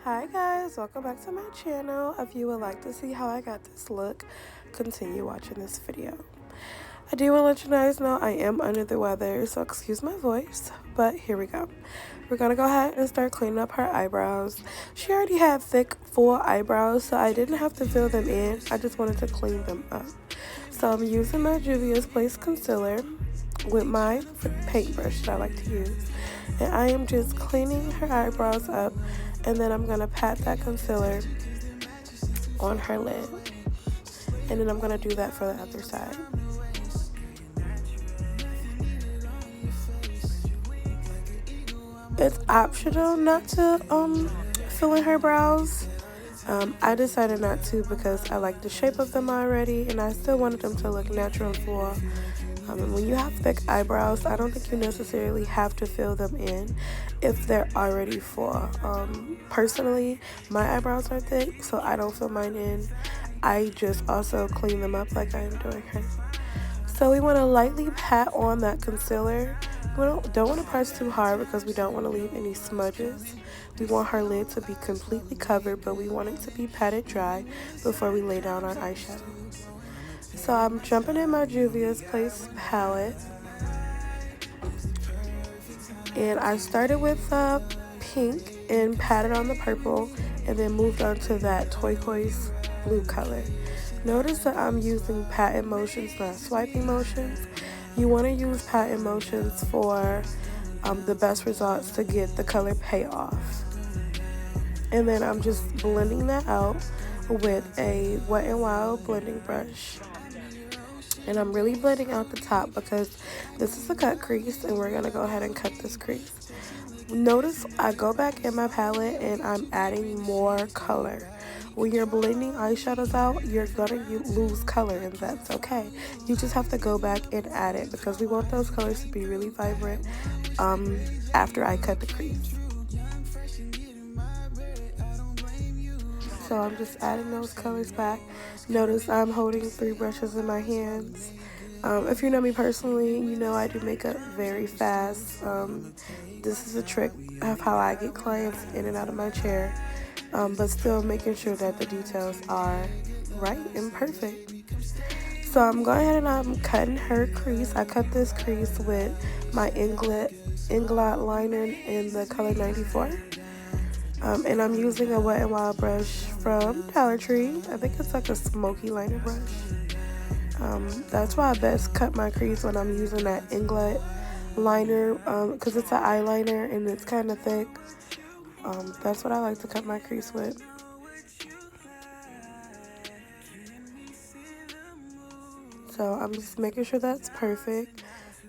Hi guys, welcome back to my channel. If you would like to see how I got this look, continue watching this video. I do want to let you guys know I am under the weather, so excuse my voice, but here we go. We're going to go ahead and start cleaning up her eyebrows. She already had thick, full eyebrows, so I didn't have to fill them in. I just wanted to clean them up. So I'm using my Juvia's Place concealer with my paintbrush that I like to use. And I am just cleaning her eyebrows up, and then I'm going to pat that concealer on her lid. And then I'm going to do that for the other side. It's optional not to fill in her brows. I decided not to because I like the shape of them already, and I still wanted them to look natural and full. And when you have thick eyebrows, I don't think you necessarily have to fill them in if they're already full. Personally, my eyebrows are thick, so I don't fill mine in. I just also clean them up like I am doing her. So we want to lightly pat on that concealer. We don't want to press too hard because we don't want to leave any smudges. We want her lid to be completely covered, but we want it to be patted dry before we lay down our eyeshadow. So I'm jumping in my Juvia's Place palette, and I started with pink and patted on the purple, and then moved on to that turquoise blue color. Notice that I'm using pat motions, not swiping motions. You want to use pat motions for the best results to get the color payoff. And then I'm just blending that out with a Wet n Wild blending brush. And I'm really blending out the top because this is a cut crease, and we're going to go ahead and cut this crease. Notice I go back in my palette and I'm adding more color. When you're blending eyeshadows out, you're going to lose color, and that's okay. You just have to go back and add it because we want those colors to be really vibrant after I cut the crease. So I'm just adding those colors back. Notice I'm holding 3 brushes in my hands. If you know me personally, you know I do makeup very fast. This is a trick of how I get clients in and out of my chair, but still making sure that the details are right and perfect. So I'm going ahead and I'm cutting her crease. I cut this crease with my Inglot liner in the color 94. And I'm using a Wet n Wild brush from Dollar Tree. I think it's like a smoky liner brush. That's why I best cut my crease when I'm using that Inglot liner, because it's an eyeliner and it's kind of thick. That's what I like to cut my crease with. So I'm just making sure that's perfect.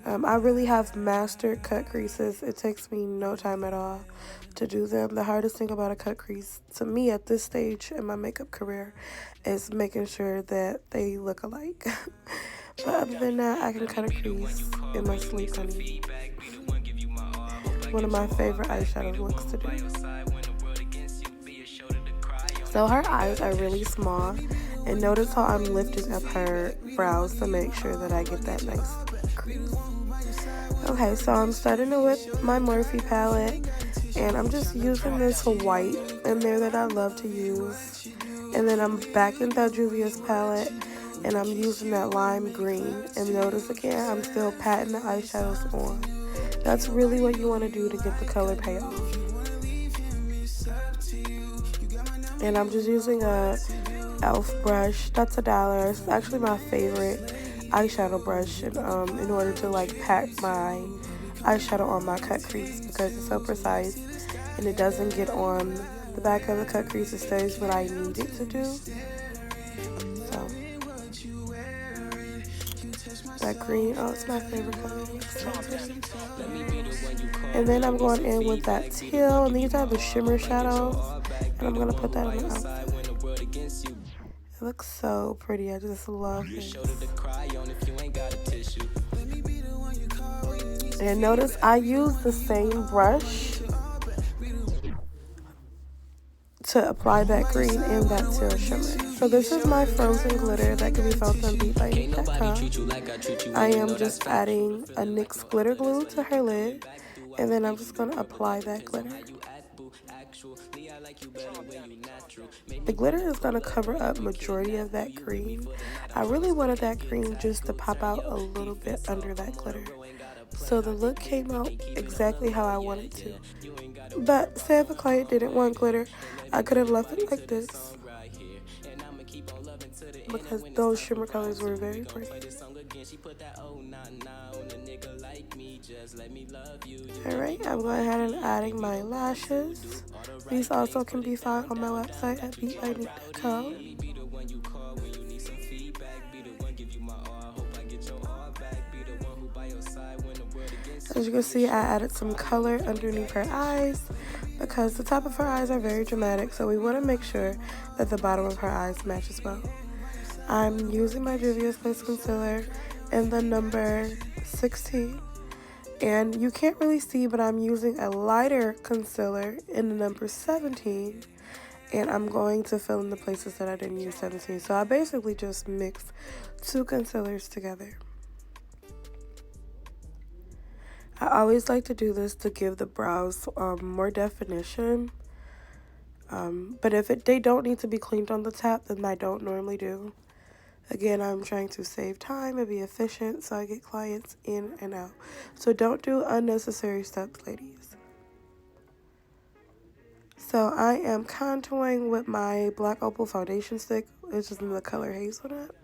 I really have mastered cut creases. It takes me no time at all to do them. The hardest thing about a cut crease to me at this stage in my makeup career is making sure that they look alike. But other than that, I can cut a crease in my sleep, honey. One of my favorite eyeshadow looks to do. So her eyes are really small, and notice how I'm lifting up her brows to make sure that I get that nice crease. Okay, so I'm starting with my Morphe palette, and I'm just using this white in there that I love to use. And then I'm back in that Juvia's palette, and I'm using that lime green. And notice again, I'm still patting the eyeshadows on. That's really what you want to do to get the color payoff. And I'm just using a e.l.f. brush. That's $1. It's actually my favorite eyeshadow brush, and in order to like pack my eyeshadow on my cut crease because it's so precise and it doesn't get on the back of the cut crease. It stays what I need it to do. So that green, oh, it's my favorite color. And then I'm going in with that teal, and these are the shimmer shadows, and I'm gonna put that on the outside. It looks so pretty. I just love it. And notice I use the same brush to apply that green and that teal shimmer. So this is my frozen glitter that can be found on beatbynique.com. I am just adding a NYX glitter glue to her lid, and then I'm just going to apply that glitter. The glitter is going to cover up majority of that green. I really wanted that green just to pop out a little bit under that glitter. So the look came out exactly how I wanted to. But say if a client didn't want glitter, I could have left it like this, because those shimmer colors were very pretty. Alright, I'm going ahead and adding my lashes. These also can be found on my website at beatbynique.com. As you can see, I added some color underneath her eyes because the top of her eyes are very dramatic, so we want to make sure that the bottom of her eyes match as well. I'm using my Juvia's Place concealer in the number 16, and you can't really see, but I'm using a lighter concealer in the number 17, and I'm going to fill in the places that I didn't use 17. So I basically just mixed two concealers together. I always like to do this to give the brows more definition. But if they don't need to be cleaned on the top, then I don't normally do. Again, I'm trying to save time and be efficient so I get clients in and out. So don't do unnecessary steps, ladies. So I am contouring with my Black Opal foundation stick, which is in the color Hazelnut.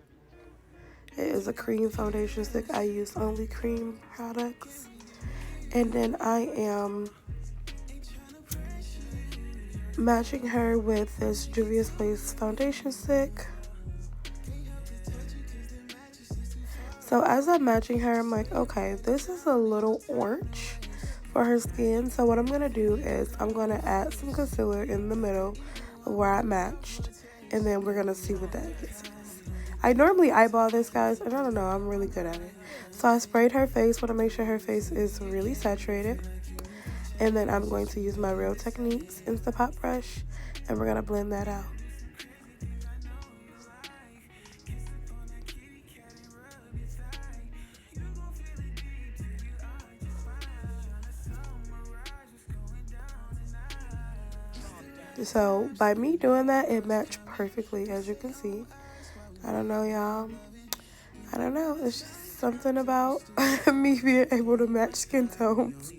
It is a cream foundation stick. I use only cream products. And then I am matching her with this Juvia's Place foundation stick. So as I'm matching her, I'm like, okay, this is a little orange for her skin. So what I'm going to do is I'm going to add some concealer in the middle of where I matched. And then we're going to see what that is. I normally eyeball this, guys, and I don't know, I'm really good at it. So I sprayed her face. Want to make sure her face is really saturated. And then I'm going to use my Real Techniques Instapot brush, and we're going to blend that out. So by me doing that, it matched perfectly, as you can see. I don't know, y'all. I don't know. It's just something about me being able to match skin tones.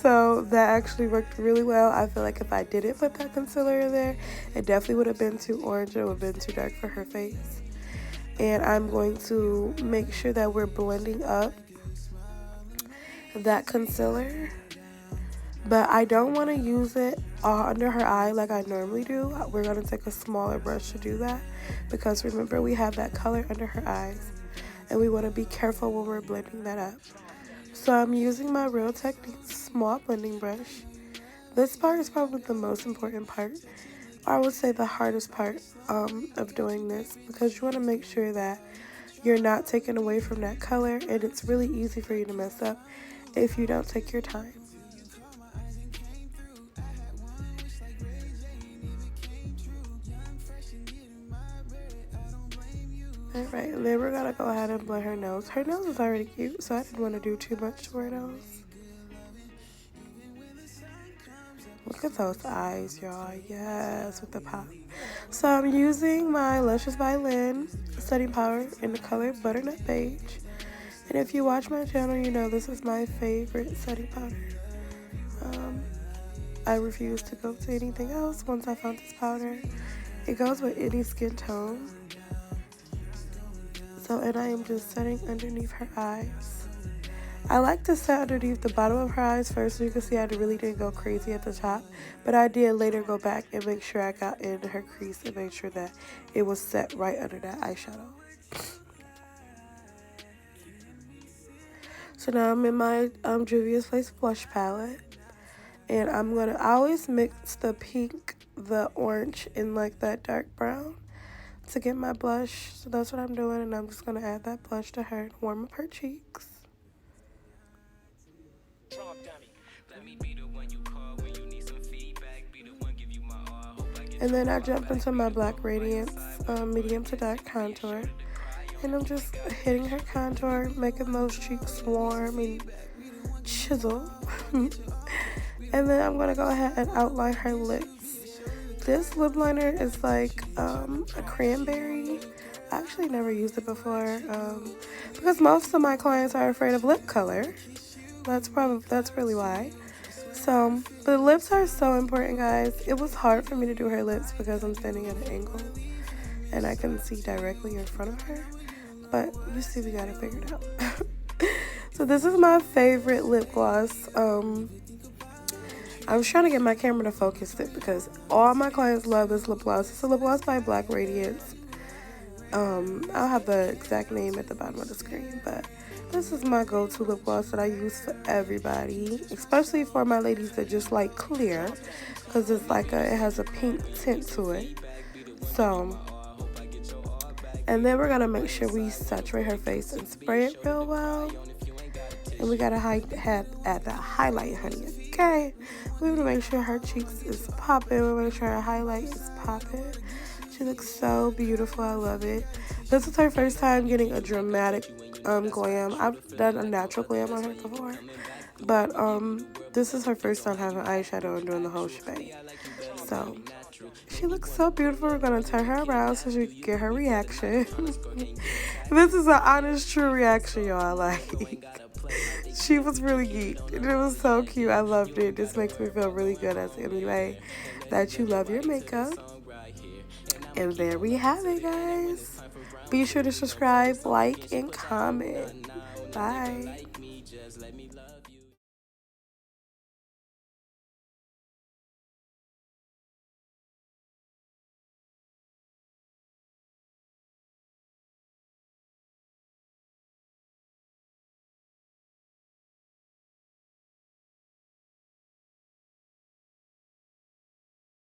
So that actually worked really well. I feel like if I didn't put that concealer in there, it definitely would have been too orange. It would have been too dark for her face. And I'm going to make sure that we're blending up that concealer. But I don't want to use it under her eye like I normally do. We're going to take a smaller brush to do that, because remember, we have that color under her eyes, and we want to be careful when we're blending that up. So I'm using my Real Techniques small blending brush. This part is probably the most important part. I would say the hardest part of doing this, because you want to make sure that you're not taking away from that color, and it's really easy for you to mess up if you don't take your time. Alright, and then we're gonna go ahead and blend her nose. Her nose is already cute, so I didn't want to do too much to her nose. Look at those eyes, y'all. Yes, with the pop. So I'm using my Luscious by Lynn setting powder in the color Butternut Beige. And if you watch my channel, you know this is my favorite setting powder. I refuse to go to anything else once I found this powder. It goes with any skin tone. So, and I am just setting underneath her eyes. I like to set underneath the bottom of her eyes first, so you can see I really didn't go crazy at the top. But I did later go back and make sure I got in her crease and make sure that it was set right under that eyeshadow. So now I'm in my Juvia's Place blush palette. And I always mix the pink, the orange, and like that dark brown to get my blush. So that's what I'm doing, and I'm just going to add that blush to her and warm up her cheeks. And then I jump into my Black Radiance medium to dark contour, and I'm just hitting her contour, making those cheeks warm and chisel. And then I'm going to go ahead and outline her lips. This lip liner is like a cranberry. I actually never used it before because most of my clients are afraid of lip color. That's really why. So, the lips are so important, guys. It was hard for me to do her lips because I'm standing at an angle and I can see directly in front of her. But you see, we got it figured out. So this is my favorite lip gloss. I was trying to get my camera to focus it because all my clients love this lip gloss. It's a lip gloss by Black Radiance. I'll have the exact name at the bottom of the screen, but this is my go-to lip gloss that I use for everybody, especially for my ladies that just like clear, because it's like it has a pink tint to it. So, and then we're gonna make sure we saturate her face and spray it real well. And we gotta add the highlight, honey. Okay, we want to make sure her cheeks is popping. We want to make sure her highlight is popping. She looks so beautiful. I love it. This is her first time getting a dramatic glam. I've done a natural glam on her before, but this is her first time having eyeshadow and doing the whole shebang. So she looks so beautiful. We're gonna turn her around so she can get her reaction. This is an honest, true reaction, y'all. Like, she was really geeked. It was so cute. I loved it. This makes me feel really good as MUA that you love your makeup. And there we have it, guys. Be sure to subscribe, like, and comment. Bye.